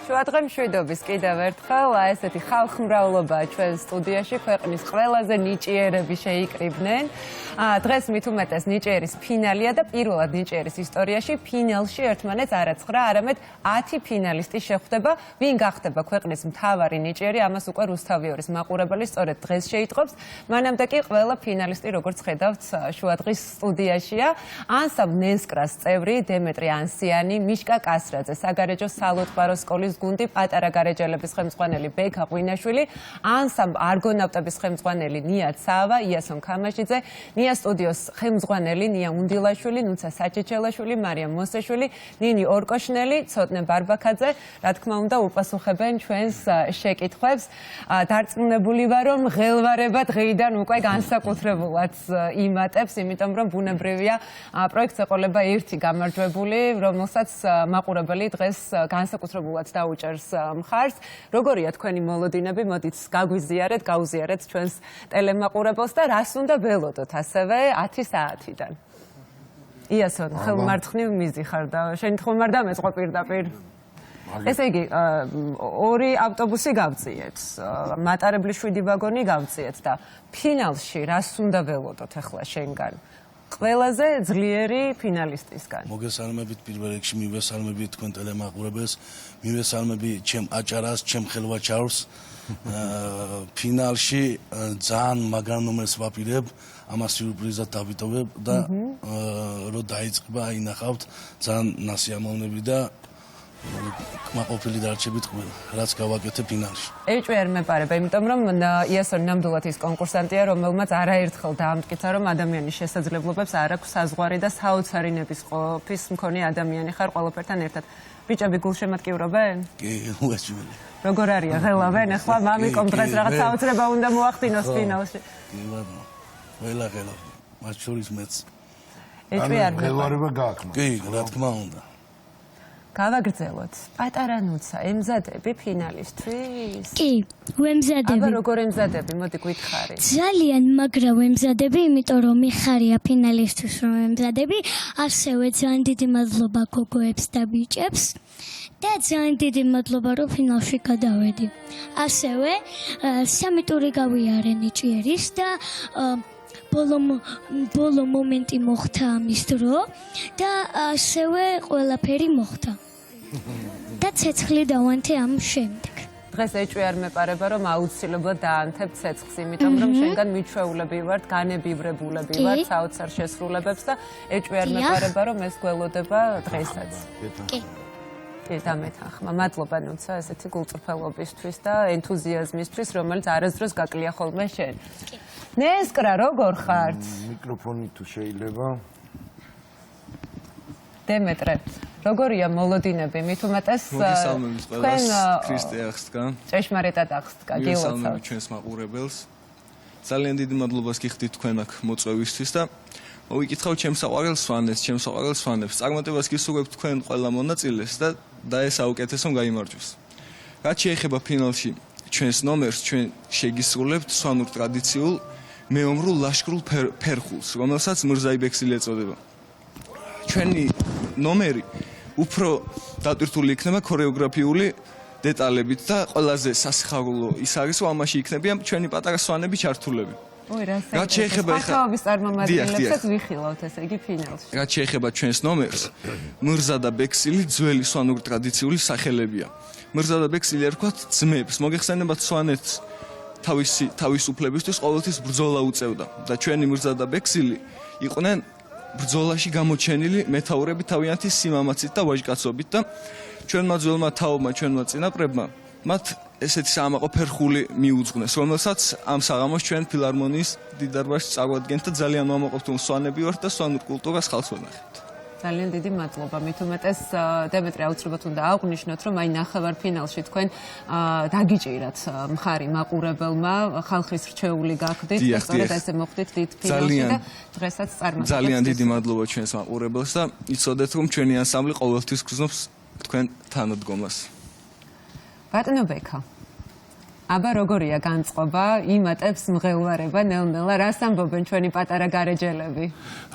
შუადღე მშვიდობის კიდევ ერთხელ ესეთი ხალხმრავლობაა ჩვენ სტუდიაში, ქვეყნის ყველაზე ნიჭიერები შეიკრიბნენ. დღეს მით უმეტეს ნიჭიერის ფინალია და პირველად ნიჭიერის ისტორიაში ფინალში ერთმანეთს არა 9, არამედ 10 ფინალისტი შეხვდება. ვინ გახდება ქვეყნის მთავარი ნიჭიერი, ამას უკვე რუსთავიორის მაყურებელი სწორედ დღეს შეიტყობს. მანამდე კი ყველა ფინალისტი, როგორც ხედავთ, შუადღის სტუდიაშია. ანსამბლ ნენსკრას წევრი დემეტრე ანსიანი, მიშკა კასრაძე, საგარეჯო სალოტბარო სკოლის გუნდი პატარა გარეჯელების ხელმძღვანელი ბექა ღვინაშვილი, ანსამბლ არგონავტების ხელმძღვანელი ნია ცავა, იასონ ქამაშიძე, ნია სტუდიოს ხელმძღვანელი ნია უნდილაშვილი, ნუცა საჩეჩელაშვილი, მარიამ მოსეშვილი, ნინი ორკოშნელი, ცოტნე ბარბაქაძე, რა თქმა უნდა, უპასუხებენ ჩვენს შეკითხვებს. დარწმუნებული ვარ, რომ ღელვარება დღეიდან უკვე განსაკუთრებულად იმატებს, იმიტომ რომ ბუნებრივია პროექტს ეყოლება ერთი გამარჯვებული, რომელსაც მაყურებელი დღეს განსაკუთრებულად დაუჭერს მხარს. როგორია თქვენი მოლოდინები? მოდით გაგვიზიარეთ, გაუზიარეთ ჩვენს ტელემაყურებელს და რას უნდა ველოდოთ ასევე 10 საათიდან. იასონ, ხელმარცხნივ მიზიხარ და შენი თხოვნ არ დამეწყო პირდაპირ. ესე იგი, 2 ავტობუსი გავწიეთ, მატარებლის 7 ვაგონი გავწიეთ და ფინალში რას უნდა ველოდოთ ახლა შენგან? ყველაზე ძლიერი ფინალისტისგან. მოგესალმებით პირველ რიგში, მივესალმებით თქვენ ტელემაყურებელს, მივესალმები ჩემ აჭარას, ჩემ ხელვაჩაურს. ფინალში ძალიან მაგარ ნომერს ვაპირებ, ამას სიურპრიზად დავიტოვებ და რო დაიწყება, ინახავთ ძალიან ნასიამოვნები და კმაყოფილი დარჩებით ყველა, რაც გავაკეთებ ფინალში. ეჭვი მეპარება, იმიტომ რომ იასონ ნამდვილად ის კონკურსანტია, რომელმაც არაერთხელ დაამტკიცა, რომ ადამიანის შესაძლებლობებს არ აქვს საზღვარი და საოცარი ნებისყოფის მქონე ადამიანი ხარ ყველაფერთან ერთად. ბიჭები გულშემატკივრობენ? კი, უეჭველი. როგორ არიან, ღელავენ? ახლა მამიკომ დღეს რაღაც საოცრება უნდა მოახდინოს ფინალში. კი, ბატონო. ყველა ღელავ, მათ შორის მეც. ეჭვი არ ღელვარება გააქვს. კი, რა თქმა უნდა. გავაგრძელოთ. პატარა ნუცა, ემზადები ფინალისტვის? კი, ვემზადები. აბა როგორ ემზადები? მოდი გვითხარი. ძალიან მაგრა ვემზადები, იმიტომ რომ მიხარია ფინალისტვის რომ ვემზადები. ასევე ძალიან დიდი მადლობა გოგოებს და ბიჭებს და ძალიან დიდი მადლობა რომ ფინალში გადავედი. ასევე 3 ტური გავიარე ნიჭიერის და ბოლო მომენტი მოხდა ამის დრო და ასევე ყველაფერი მოხდა. და ცეცხლი დავანთე ამ შემდეგ. დღეს ეჭვი არ მეპარება, რომ აუცილებლად დაანთებ ცეცხლს, იმიტომ რომ შენგან მიჩვეულები ვართ, განებივრებულები ვართ საოცარ შესრულებებს და ეჭვი არ მეპარება, რომ ეს გველოდება დღესაც. კი. კი, დამეთანხმა. მადლობა ნუცა ესეთი გულწრფელობისთვის და ენთუზიაზმისთვის, რომელიც არასდროს გაკლია ხოლმე შენ. ნენსკრა, როგორ ხართ? მიკროფონი თუ შეიძლება. დემეტრე, როგორია მოლოდინები? მით უმეტეს მოგესალმებით ყველას, ქრისტე აღსდგა. ჭეშმარიტად აღსდგა, გილოცავთ. მოგესალმებით ჩვენს მაყურებელს. ძალიან დიდი მადლობას გიხდით თქვენ აქ მოწვევისთვის და მოვიკითხავ ჩემს საყვარელ სვანებს, ჩემს საყვარელ სვანებს. წარმატებას გისურვებთ თქვენ ყველა მონაწილეს და ეს საუკეთესო გაიმარჯვოს. რაც შეეხება ფინალში ჩვენს ნომერს, ჩვენ შეგისრულებთ სვანურ ტრადიციულ მეომრულ ლაშქრულ ფერხულს, რომელსაც მირზაიბექსილი ეწოდება. ჩვენი ნომერი უფრო დატვირთული იქნება ქორეოგრაფიული დეტალებით და ყველაზე სასიხარულო ის არის, რომ ამაში იქნებიან ჩვენი პატარა სვანები ჩართულები. რაც შეეხება ხალხის წარმომადგენლებსაც ვიხილავთ, ესე იგი ფინალში. რაც შეეხება ჩვენს ნომერს, მირზა და ბექსილი ძველი სვანური ტრადიციული სახელებია. მირზა და ბექსილი ერქვათ ძმებს, მოგეხსენებათ სვანეთს თავისუფლებისთვის ყოველთვის ბრძოლა უწევდა და ჩვენი მირზა და ბექსილი იყვნენ ბრძოლაში გამოჩენილი მეთაურები თავიანთი სიმამაცით და ვაჟკაცობით და ჩვენმა ძველმა თაობმა, ჩვენმა წინაპრებმა მათ ესეთი საამაყო ფერხული მიუძღვნეს, რომელსაც ამ საღამოს ჩვენ ფილარმონიის დიდ დარბაზში წარვადგენთ და ძალიან ვამაყობთ, რომ სვანები ვართ და სვანურ კულტურას ხალხს ვენახეთ. ძალიან დიდი მადლობა. მით უმეტეს დემეტრე აუცილებლად უნდა აღვნიშნოთ, რომ აი ნახევარფინალში თქვენ დაგიჭირათ მხარი მაყურებელმა, ხალხის რჩეული გახდით, სწორედ ესე მოხდით დიდ ფინალში და დღესაც წარმატებებს. ძალიან დიდი მადლობა ჩვენს მაყურებელს და იცოდეთ, რომ ჩვენი ანსამბლი ყოველთვის გრძნობს თქვენ თანადგომას. ბატონო ბექა, აბა როგორია განწყობა, იმატებს მღელვარება ნელ-ნელა, რას ამბობენ ჩვენი პატარა გარეჯელები?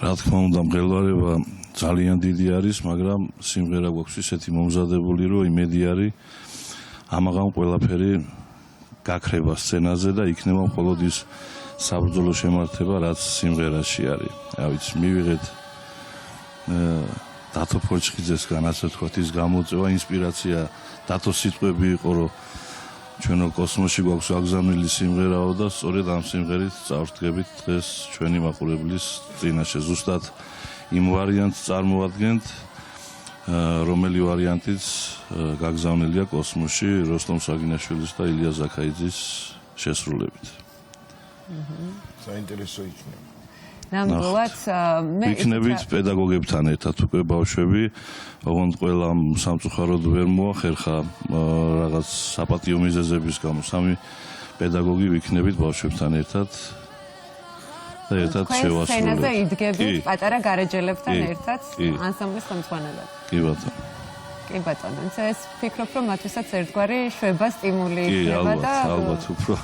რა თქმა უნდა, მღელვარება ძალიან დიდი არის, მაგრამ სიმღერა გვაქვს ისეთი მომზადებული, რომ იმედი არის ამაღამ ყველაფერი გაქრება სცენაზე და იქნება მხოლოდ ის საბრძოლო შემართება, რაც სიმღერაში არის. რა ვიცი, მივიღეთ დათო ფორჩხიძესგან, ასე ვთქვათ, ის გამოწვევა, ინსპირაცია დათოს სიტყვები იყო, რომ ჩვენო კოსმოსში გვაქვს აგზავნილი სიმღერაო და სწორედ ამ სიმღერით წავდგებით დღეს ჩვენი მაყურებლის წინაშე. ზუსტად იმ ვარიანტს წარმოადგენთ, რომელი ვარიანტიც გაგზავნილია კოსმოსში როსტომ საგინაშვილის და ილია ზაქაიძის შესრულებით. საინტერესო იქნება. ნამდვილად მე იქნებით პედაგოგებთან ერთად უკვე ბავშვები, ოღონდ ყველა სამწუხაროდ ვერ მოახერხა რაღაც საპატიო მიზეზების გამო. 3 პედაგოგი ვიქნებით ბავშვებთან ერთად და ერთად შევასრულებთ. სცენაზე იდგებით პატარა გარეჯელებთან ერთად ანსამბლის ხელმძღვანელად. კი ბატონო. კი ბატონო, ეს ვფიქრობ, რომ მათთვისაც ერთგვარი შვება სტიმული იქნება და ალბათ უფრო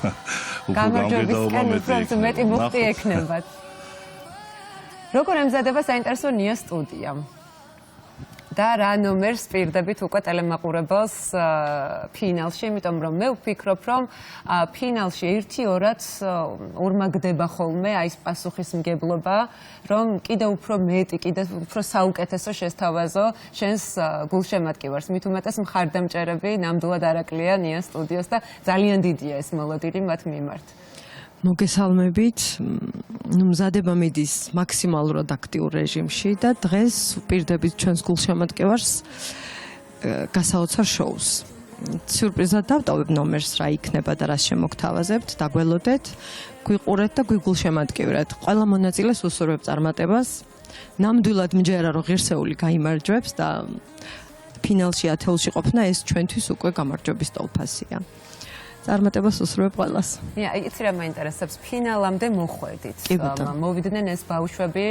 გამარჯვებისკენ უფრო მეტი მუხტი ექნებათ. როგორ ემზადება საინტერესო ნია სტუდია და რა ნომერს პირდებით უკვე ტელემაყურებელს ფინალში, იმიტომ რომ მე ვფიქრობ, რომ ფინალში 1-2-რად ორმაგდება ხოლმე აი ეს პასუხისმგებლობა, რომ კიდევ უფრო მეტი, კიდევ უფრო საუკეთესო შესთავაზო შენს გულშემატკივარს. მით უმეტეს მხარდამჭერები ნამდვილად არაკლია ნია სტუდიას და ძალიან დიდია ეს მოლოდინი მათ მიმართ. მოგესალმებით. მზადება მიდის მაქსიმალურად აქტიურ რეჟიმში და დღეს ვპირდებით ჩვენს გულშემატკივარს გასაოცარ შოუს. სიურპრიზად დავტოვებ ნომერს რა იქნება და რა შემოგთავაზებთ, დაგველოდეთ, გვიყურეთ და გვიგულშემატკივრეთ. ყველა მონაწილეს უსურვებ წარმატებას. ნამდვილად მჯერა რომ ღირსეული გაიმარჯვებს და ფინალში ათეულში ყოფნა ეს ჩვენთვის უკვე გამარჯვების ტოლფასია. წარმატებას უსურვებ ყველას. იცი რა მაინტერესებს, ფინალამდე მოხვედით. მოვიდნენ ეს ბავშვები,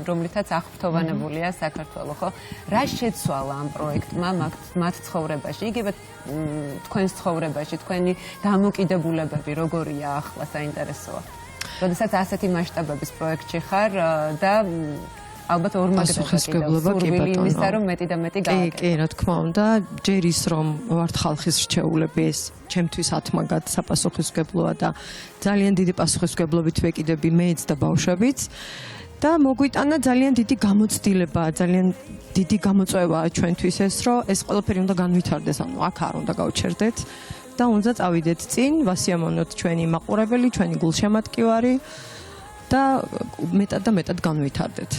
რომლითაც აღფრთოვანებულია საქართველო, ხო? რა შეცვალა ამ პროექტმა მათ ცხოვრებაში? იგივე თქვენს ცხოვრებაში, თქვენი დამოკიდებულებები როგორია ახლა, საინტერესოა. როდესაც ასეთი მასშტაბების პროექტში ხარ და ალბათ ორმაგდება სურვილი იმისა, რომ მეტი და მეტი გააკეთო. კი, რა თქმა უნდა, ჯერ ის რომ ვართ ხალხის რჩეულები, ეს ჩემთვის ათმაგად საპასუხისმგებლოა და ძალიან დიდი პასუხისმგებლობით ვეკიდები მეც და ბავშვებიც და მოგვიტანა ძალიან დიდი გამოცდილება, ძალიან დიდი გამოწვევაა ჩვენთვის ეს, რომ ეს ყველაფერი უნდა განვითარდეს, ანუ აქ არ უნდა გავჩერდეთ და უნდა წავიდეთ წინ, ვასიამოვნოთ ჩვენი მაყურებელი, ჩვენი გულშემატკივარი და მეტად და მეტად განვითარდეთ.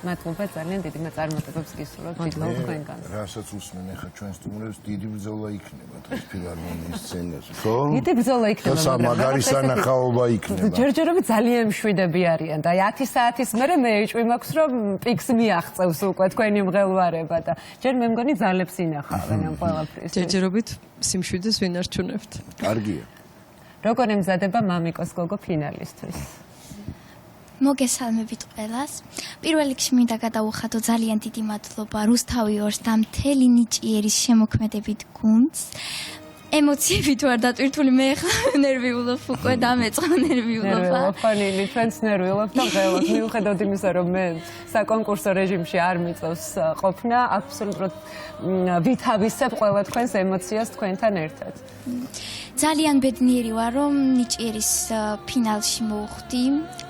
მადლობა ძალიან დიდი წარმატებებს გისურვებთ თქვენგან. რასაც უსმენ ახლა ჩვენ სტუმრებს, დიდი ბრძოლა იქნება დღეს ფილარმონიის სცენაზე, ხო? დიდი ბრძოლა იქნება, და მაგარი სანახაობა იქნება. ჯერჯერობით ძალიან მშვიდები არიან და 10 საათის მერე მე ეჭვი მაქვს, რომ პიქს მიაღწევს უკვე თქვენი მღელვარება და ჯერ მე მგონი ძალებს ინახავენ ამ ყველაფრის. ჯერჯერობით სიმშვიდეს ვინ არჩუნებთ. კარგია. როგორ ემზადება მამიკოს გოგო ფინალისთვის? მოგესალმებით ყველას. პირველ რიგში მინდა გადავუხადო ძალიან დიდი მადლობა რუსთავი ორს და მთელი ნიჭიერის შემოქმედებით გუნდს. ემოციებით ვარ დატვირთული, მე ახლა ნერვიულობ უკვე დამეწყო ნერვიულობა. ნერვიულობ, ჩვენც ნერვიულობთ და ღელოთ მიუხედავად იმისა, რომ მე საკონკურსო რეჟიმში არ მიწევს ყოფნა, აბსოლუტურად ვითავისებ ყველა თქვენს ემოციას თქვენთან ერთად. ძალიან ბედნიერი ვარ, რომ ნიჭიერის ფინალში მოვხვდი.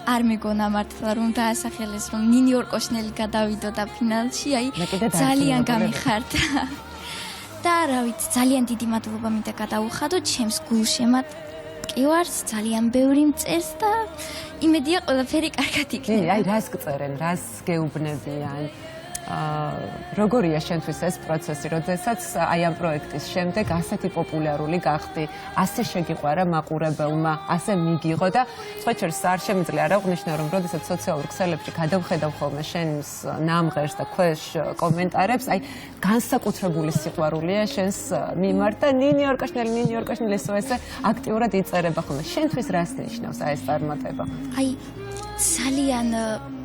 არ მეგონა მართლა რომ დაასახელეს, რომ ნინი ორკოშნელი გადავიდოდა ფინალში, აი ძალიან გამიხარდა. და რა ვიცი, ძალიან დიდი მადლობა მინდა გადავუხადო ჩემს გულშემატკივარს, ძალიან ბევრი მწერს და იმედია ყველაფერი კარგად იქნება. აი რას გწერენ, რას გეუბნებიან? როგორია შენთვის ეს პროცესი, როდესაც აი ამ პროექტის შემდეგ ასეთი პოპულარული გახდი, ასე შეგიყვარა მაყურებელმა, ასე მიგიღო და სხვაჩერს არ შემიძლია არ აღნიშნო, რომ როდესაც სოციალურ ქსელებში გადავხედავ ხოლმე შენს ნამღერს და ქვეშ კომენტარებს, აი განსაკუთრებული სიყვარულია შენს მიმართ და ნინი ორკოშნელი ესე აქტიურად იწერება ხოლმე. შენთვის რას ნიშნავს აი ეს წარმატება? აი ძალიან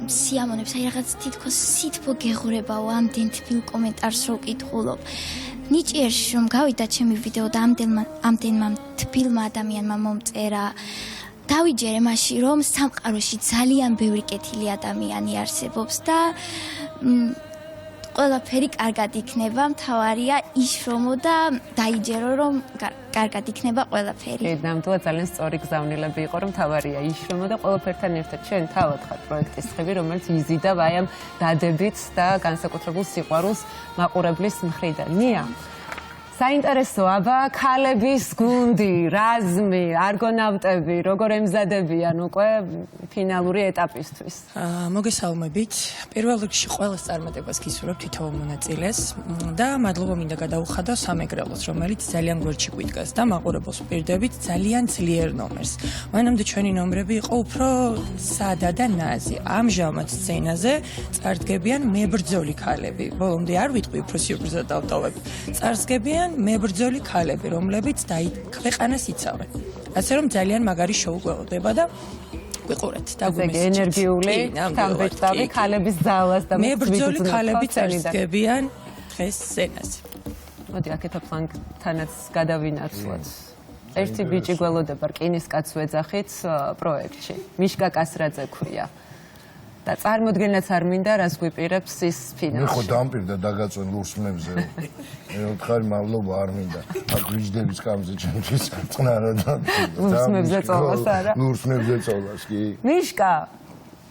სიამოვნებს, აი რაღაც თითქოს სითბო გეღურებაო ამდენ თბილ კომენტარს რო ვკითხულობ. ნიჭიერში რომ გავიდა ჩემი ვიდეო და ამდენმა თბილმა ადამიანმა მომწერა. დავიჯერე მაშინ რომ სამყაროში ძალიან ბევრი კეთილი ადამიანი არსებობს და ყველაფერი კარგად იქნება, მთავარია იშრომო და დაიჯერო, რომ კარგად იქნება ყველაფერი. ნამდვილად ძალიან სწორი გზავნილები იყო, რომ თავარია იშრომო და ყველაფერთან ერთად ჩვენ თავად ხარ პროექტის ხები, რომელიც იზიდა აი ამ დადებით და განსაკუთრებულ სიყვარულს მაყურებლის მხრიდან. ნია, საინტერესო, აბა ქალების გუნდი, რაზმი, არგონავტები, როგორ ემზადებიან უკვე ფინალური ეტაპისთვის? მოგესალმებით. პირველ რიგში ყველას წარმატებას გისურვებ თითოეულ მონაწილეს და მადლობა მინდა გადაუხადო სამეგრელოს, რომელიც ძალიან გვერდში გვიდგას და მაყურებელს ვპირდებით ძალიან ძლიერ ნომერს. მანამდე ჩვენი ნომრები იყო უფრო სადა და ნაზი. ამჟამად სცენაზე წარდგებიან მებრძოლი ქალები. ბოლომდე არ ვიტყვი, უფრო სიურპრიზად დავტოვებ. წარსდგებიან მებრძოლი ქალები, რომლებიც ქვეყანას იცავენ. ასე რომ ძალიან მაგარი შოუ გველოდება და ვიყურეთ და გვიმესიჭეთ. ენერგიული, თამბეჭდავი ქალების ძალას და მებრძოლი ქალები წარსდგებიან დღეს სცენაზე. მოდი აქეთა ფლანგთანაც გადავინაცვლოთ. ერთი ბიჭი გველოდება რკინისკაცს ვეძახით პროექტში. მიშკა კასრაძე ქვია. და წარმოდგენაც არ მინდა რას გვიპირებს ის ფინალში. მე ხო დამპირდა დაგაწვენ ლურსმებზე. მე ვთხარი მადლობა არ მინდა. აქ ვიჯდები სკამზე ჩემთვის წყნარა და ლურსმებზე წოლას არა? ლურსმებზე წოლას კი. მიშკა,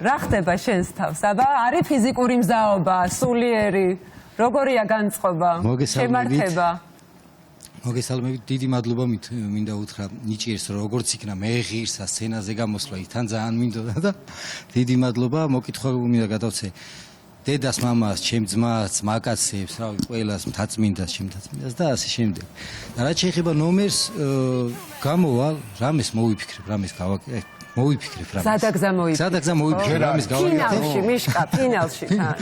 რა ხდება შენს თავს? აბა არის ფიზიკური მზაობა, სულიერი, როგორია განწყობა? შემართება? მოგესალმებით, დიდი მადლობა მინდა უთხრა ნიჭიერს, როგორც იქნა მეღირსა სცენაზე გამოსვლა, თან ძალიან მინდოდა და დიდი მადლობა, მოკითხვა მინდა გადავცე დედას, მამას, ჩემ ძმას, მაკაცებს, რავი, ყველას, მთაწმინდას, ჩემ მთაწმინდას და ასე შემდეგ. და რაც შეეხება ნომერს, გამოვალ, რამეს მოვიფიქრებ, რამეს გავაკეთებ. მოვიფიქრებ რამეს. სადაგზა მოვიფიქრებ რამეს გავაკეთებ. ფინალში, მიშკა, ფინალში თან.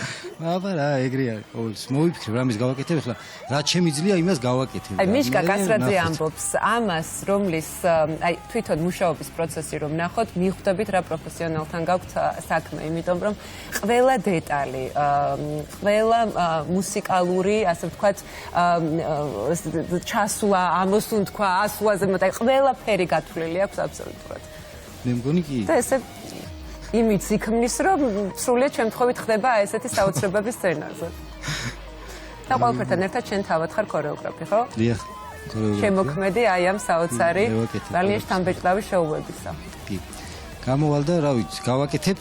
აბა რა, ეგრეა, ყოველთვის მოვიფიქრებ რამეს გავაკეთებ, ახლა რაც შემიძლია იმას გავაკეთებ. აი მიშკა კასრაძე ამბობს ამას, რომლის აი თვითონ მუშაობის პროცესი რომ ნახოთ, მიხვდებით რა პროფესიონალთან გაქვთ საქმე, იმიტომ რომ ყველა დეტალი, ყველა მუსიკალური, ასე ვთქვათ, ჩასვლა, ამოსუნთქვა, ასვლაზე, მაგრამ ყველაფერი გათვლილი აქვს აბსოლუტურად. მე მგონი კი. და ესე იმით იქმნის, რომ სრულიად შემთხვევით ხდება ესეთი საოცრებების სცენაზე. და ყველაფერთან ერთად შენ თავად ხარ ქორეოგრაფი, ხო? დიახ, ქორეოგრაფი. შემოქმედი აი ამ საოცარი ძალიან შთამბეჭდავი შოუებისა. კი. გამოვალ და რა ვიცი, გავაკეთებ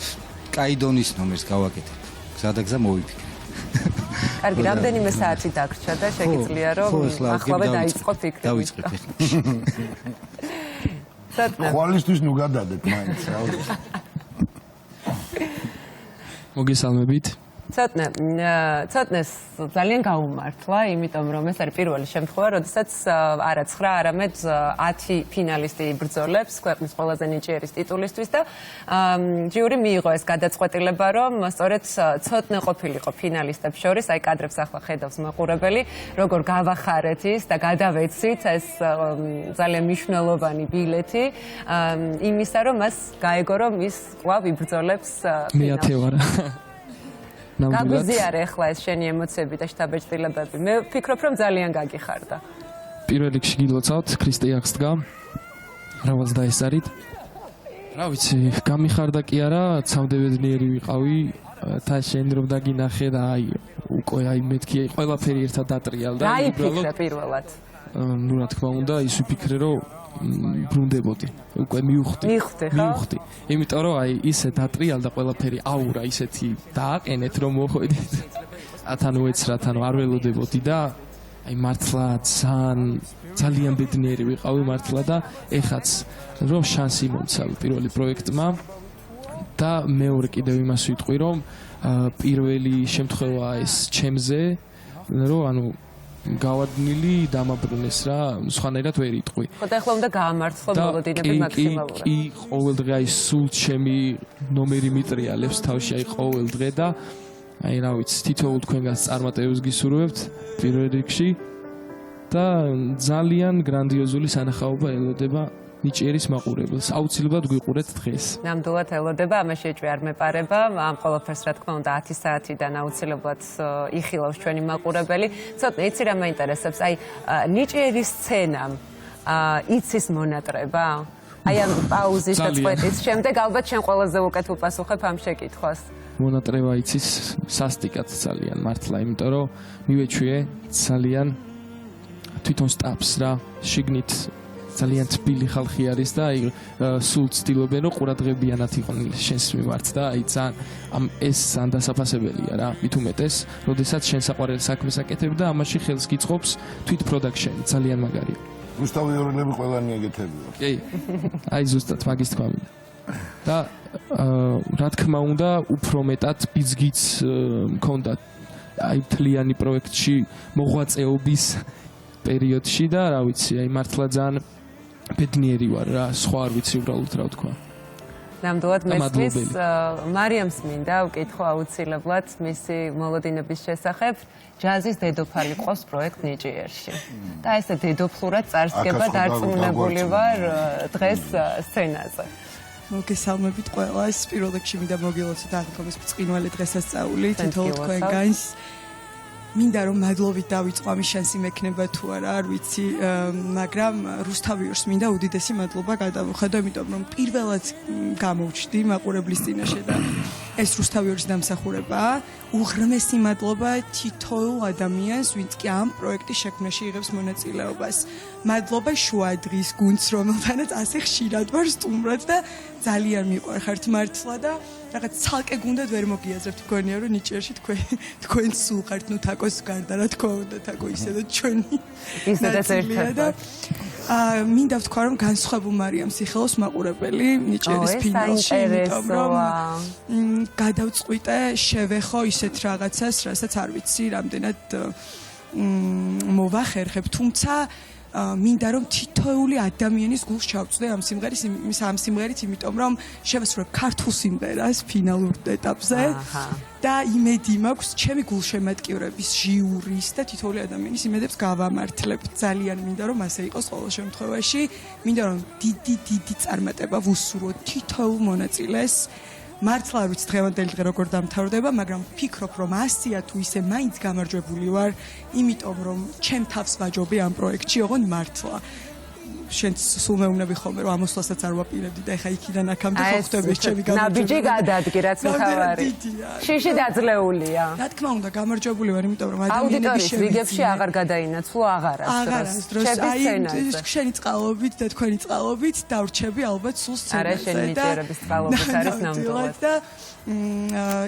კაიდონის ნომერს გავაკეთებ. გზადაგზა მოვიფიქრე. კარგი, რამდენიმე საათი დაგრჩა და შეგიძლია რომ ახლავე დაიწყო ფიქრი. დავიწყებ ახლა. ხვალისთვის ნუ გადადეთ მაინც რა. მოგესალმებით. ცოტნეს ძალიან გაუმართლა, იმიტომ რომ ეს არის პირველი შემთხვევა, როდესაც არა 9, არამედ 10 ფინალისტი იბრძოლებს ქვეყნის ყველაზე ნიჭიერის ტიტულისთვის და ჯიური მიიღო ეს გადაწყვეტილება, რომ სწორედ ცოტნე ყოფილიყო ფინალისტებს შორის, აი კადრებს ახლა ხედავს მაყურებელი, როგორ გავახარეთ ის და გადავეცით ეს ძალიან მნიშვნელოვანი ბილეთი იმისა, რომ მას გაეგო, რომ ის კვლავ იბრძოლებს მეათე ვარ. გაგვიზიარე ახლა ეს შენი ემოციები და შთაბეჭდილებები. მე ვფიქრობ, რომ ძალიან გაგიხარდა. პირველ რიგში გილოცავთ, ქრისტე აღსდგა. რაღაც დაესწარით. რა ვიცი, გამიხარდა კი არა, ცავდებედნიერი ვიყავი. თა შენ რომ დაგინახე და აი უკვე აი მეთქი ყველაფერი ერთად დატრიალდა. რა იფიქრე პირველად? ნუ რა თქმა უნდა, ის ვიფიქრე, რომ ბრუნდებოდი. უკვე მივხვდი. მივხვდი. იმიტომ რომ აი ისე დატრიალდა ყველაფერი აურა ისეთი დააყენეთ რომ მოხვედით. ათანო ეცრათ, ანუ არ ველოდებოდი და აი მართლა ძალიან ბედნიერი ვიყავი მართლა და ეხაც რომ შანსი მომცა პირველი პროექტმა და მეორე კიდევ იმას ვიტყვი რომ პირველი შემთხვევა ეს ჩემზე რომ ანუ გავადნილი დამაბრუნეს რა, სხვანაირად ვერ იტყვი. ხო და ახლა უნდა გაამართლო მოლოდინები მაქსიმალურად. კი, ყოველ დღე აი სულ ჩემი ნომერი მიტრიალებს თავში აი ყოველ დღე და აი რა ვიცი, თითოეულ თქვენგანს წარმატებებს გისურვებთ პირველ რიგში და ძალიან გრანდიოზული სანახაობა ელოდება ნიჭიერის მაყურებელს. აუცილებლად გვიყურეთ დღეს. ნამდვილად ელოდება, ამაში ეჭვი არ მეპარება. ამ ყველაფერს რა თქმა უნდა 10 საათიდან აუცილებლად იხილავს ჩვენი მაყურებელი. ცოტა იცი რა მაინტერესებს, აი ნიჭიერის სცენამ იცის მონატრება? აი ამ პაუზის და წვეტის შემდეგ ალბათ შენ ყველაზე უკეთ უპასუხებ ამ შეკითხვას. მონატრევა იცის სასტიკად ძალიან მართლა, იმიტომ რომ მივეჩვიე ძალიან თვითონ სტაფს რა, შიგნით ძალიან თბილი ხალხი არის და აი სულ ცდილობენ რომ ყურადღებიანად იყვნენ შენს მიმართ და აი ძალიან ეს ძალიან დასაფასებელია რა, მით უმეტეს, როდესაც შენ საყვარელ საქმეს აკეთებ და ამაში ხელს გიწყობს თვით პროდაქშენი, ძალიან მაგარია. რუსთავი ორლები ყველანი ეგეთებია. კი. აი ზუსტად მაგის თქვა მინდა. და რა თქმა უნდა, უფრო მეტად ბიზგიც მქონდა აი მთლიანი პროექტში მოღვაწეობის პერიოდში და რა ვიცი, აი მართლა ძალიან ბედნიერი ვარ რა, სხვა არ ვიცი უბრალოდ რა ვთქვა. ნამდვილად მესმის მარიამს მინდა უკითხო აუცილებლად მისი მოლოდინების შესახებ. ჯაზის დედოფალი ყავს პროექტ ნიჭიერში. და ესე დედოფლურად წარსგება დარწმუნებული ვარ დღეს სცენაზე. მოგესალმებით ყველას. პირველ რიგში მინდა მოგილოცოთ აღდგომის ბრწყინვალე დღესასწაული თითოეულ თქვენგანს. მინდა რომ მადლობით დავიწყო ამის შანსი მექნება თუ არა, არ ვიცი, მაგრამ რუსთავიორს მინდა უდიდესი მადლობა გადავუხადო, იმიტომ რომ პირველად გამოვჩდი მაყურებლის წინაშე და ეს რუსთავიორის დამსახურებაა. უღრმესი მადლობა თითოეულ ადამიანს, ვინც კი ამ პროექტის შექმნაში იღებს მონაწილეობას. მადლობა შუადღის გუნდს, რომელთანაც ასე ხშირად ვარ სტუმრად და ძალიან მიყვარხართ მართლა და რაღაც ცალკე გუნდად ვერ მოგიაზრებთ მგონია რომ ნიჭიერში თქვენ სულ ხართ ნუ თაკოს გარდა რა თქვა უნდა თაკო ისედაც ჩვენი ისედაც ერთად მინდა ვთქვა რომ განსხვავებულ მარიამს იხელოს მაყურებელი ნიჭიერის ფინალში იმიტომ რომ გადავწყვიტე შევეხო ისეთ რაღაცას რასაც არ ვიცი რამდენად მოვახერხებ თუმცა მინდა რომ თითოეული ადამიანის გულს ჩავწვდე ამ სიმღერით, იმიტომ რომ შევასრულებ ქართულ სიმღერას ფინალურ ეტაპზე და იმედი მაქვს ჩემი გულშემატკივრების ჟიურის და თითოეული ადამიანის იმედებს გავამართლებ. ძალიან მინდა რომ ასე იყოს ყოველ შემთხვევაში. მინდა რომ დიდი წარმატება ვუსურვოთ თითოეულ მონაწილეს. მართლა არ ვიცი დღევანდელი დღე როგორ დამთავრდება, მაგრამ ვფიქრობ რომ 100-ია თუ ისე მაინც გამარჯვებული ვარ, იმიტომ რომ ჩემ თავს ვაჯობი ამ პროექტში, ოღონდ მართლა. შენც სულ მეუბნები ხოლმე რომ ამოსვლასაც არ ვაპირებდი და ეხა იქიდან აქამდე ხო ხდები ჩემი გამარჯვება. ნაბიჯი გადადგი რაც მთავარი. შიში დაძლეულია. რა თქმა უნდა გამარჯვებული ვარ, იმიტომ რომ ადამიანები აუდიტორიის რიგებში აღარ გადაინაცვლო აღარას დროს. აი შენი წყალობით და თქვენი წყალობით დავრჩები ალბათ სულ სცენაზე. არა შენი ნიჭიერების წყალობით არის ნამდვილად. და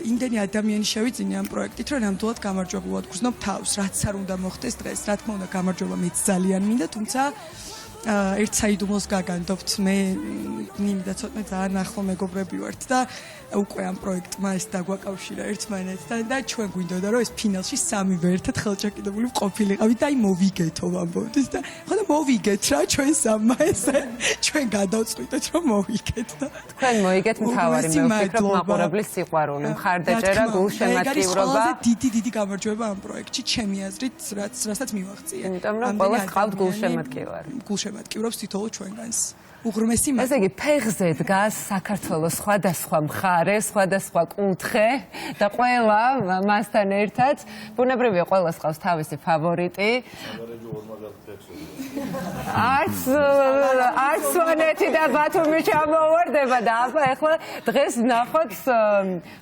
იმდენი ადამიანი შევიძინე ამ პროექტით, რომ ნამდვილად გამარჯვებულად გრძნობ თავს, რაც არ უნდა მოხდეს დღეს. რა თქმა უნდა გამარჯვება მეც ძალიან მინდა, თუმცა ერთ საიდუმლოს გაგანდობთ მე ნინი და ცოტნე ძალიან ახლო მეგობრები ვართ და უკვე ამ პროექტმა ეს დაგვაკავშირა ერთმანეთთან და ჩვენ გვინდოდა რომ ეს ფინალში სამივე ერთად ხელჭაკიდებული ყოფილიყავით და აი მოვიგეთო ვამბობთ და ხო და მოვიგეთ რა ჩვენ სამმა ესე ჩვენ გადავწყვიტეთ რომ მოვიგეთ და თქვენ მოიგეთ მთავარი მე ვფიქრობ მაყურებლის სიყვარული მხარდაჭერა გულშემატკივრობა დიდი გამარჯვება ამ პროექტში ჩემი აზრით რასაც მივაღწია იმიტომ რომ ყველას ყავთ გულშემატკივარი გულშემატკივრობს თითოეულ ჩვენგანს უღრმესი ესე იგი ფეხზე დგას საქართველოს სხვადასხვა მხარე, სხვადასხვა კუთხე და ყველა მასთან ერთად ბუნებრივია ყველას ყავს თავისი ფავორიტი. არც სვანეთი და ბათუმი ჩამოვარდება და ახლა დღეს ნახოთ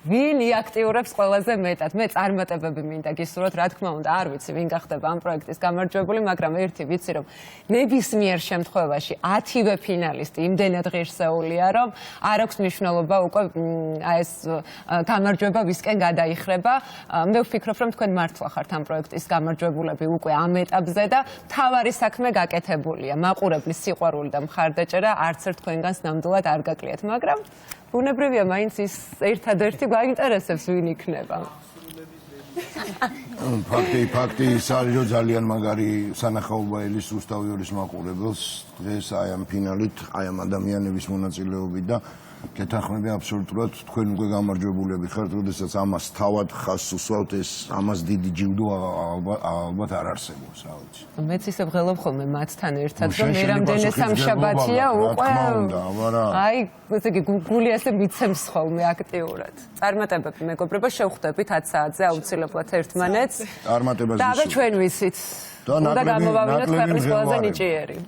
ვინ იაქტიურებს ყველაზე მეტად. მე წარმატებები მინდა გისურვოთ, რა თქმა უნდა, არ ვიცი ვინ გახდება ამ პროექტის გამარჯვებული, მაგრამ ერთი ვიცი რომ ნებისმიერ შემთხვევაში 10-ვე ფინალისტი იმდენად ღირსეულია, რომ არ აქვს მნიშვნელობა უკვე ეს გამარჯვება ვისკენ გადაიხრება. მე ვფიქრობ, რომ თქვენ მართლა ხართ ამ პროექტის გამარჯვებულები უკვე ამ ეტაპზე და მთავარი საქმე გაკეთებულია. მაყურებლის სიყვარული და მხარდაჭერა არც ერთ თქვენგანს ნამდვილად არ გაკლიათ, მაგრამ ბუნებრივია მაინც ის ერთადერთი გვაინტერესებს ვინ იქნება. ფაქტი ის არის რომ ძალიან მაგარი სანახაობა ელის რუსთავიორის მაყურებელს დღეს აი ამ ფინალით აი ამ ადამიანების მონაწილეობით და გეთანხმები აბსოლუტურად თქვენ უკვე გამარჯვებულები ხართ, როდესაც ამას თავად ხაზს უსვავთ, ეს ამას დიდი ჯილდო ალბათ არ არსებობს, რა ვიცი. მეც ისე ვღელობ ხოლმე მათთან ერთად, რომ მე რამდენი სამშაბათია უკვე აი, ესე იგი გული ასე მიცემს ხოლმე აქტიურად. წარმატებები მეგობრებო, შევხვდებით 10 საათზე აუცილებლად ერთმანეთს. წარმატებას და ჩვენ ვიცით. უნდა გამოვავინოთ ქვეყნის ყველაზე ნიჭიერი.